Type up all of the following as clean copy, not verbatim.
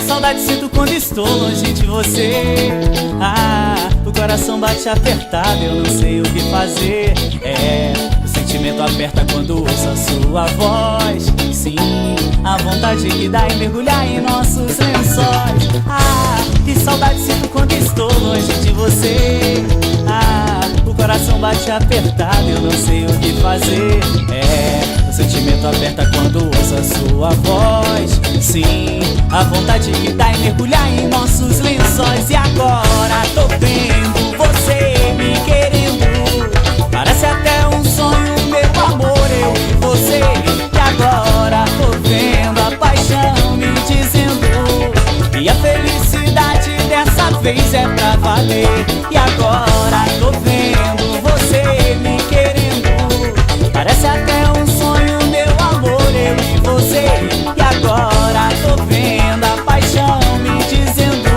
Saudade sinto quando estou longe de você. O coração bate apertado, eu não sei o que fazer. O sentimento aperta quando ouço a sua voz. Sim, a vontade que dá em mergulhar em nossos lençóis. Que saudade sinto quando estou longe de você. O coração bate apertado, eu não sei o que fazer. O sentimento aperta quando ouço a sua voz. Sim, a vontade que dá em mergulhar em nossos lençóis. E agora tô vendo você me querendo. Parece até um sonho, meu amor, eu e você. E agora tô vendo a paixão me dizendo que a felicidade dessa vez é pra valer. E agora tô vendo você me querendo. Parece até um sonho, meu amor, eu e você. E agora tô vendo a paixão me dizendo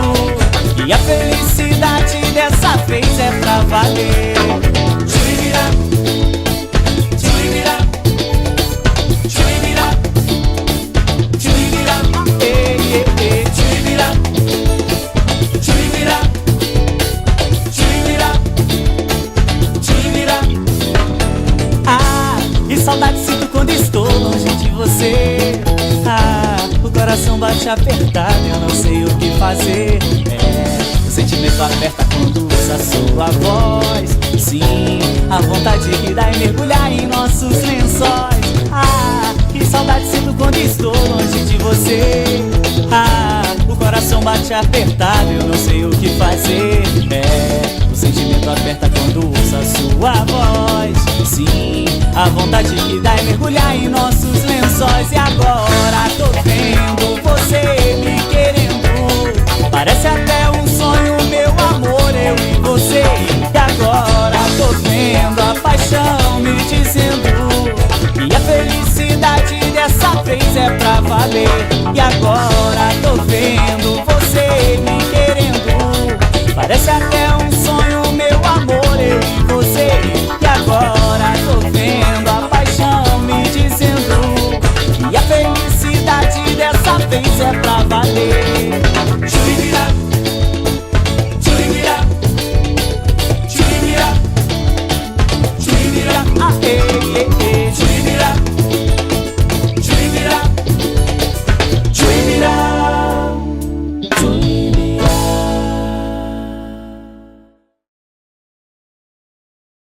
que a felicidade dessa vez é pra valer. Saudade sinto quando estou longe de você. O coração bate apertado, eu não sei o que fazer. O sentimento aperta quando ouço a sua voz. Sim, a vontade que dá em mergulhar em nossos lençóis. Que saudade sinto quando estou longe de você. O coração bate apertado, eu não sei o que fazer. O sentimento aperta quando ouço a sua voz. Sim, a vontade que dá em mergulhar em nossos lençóis. E agora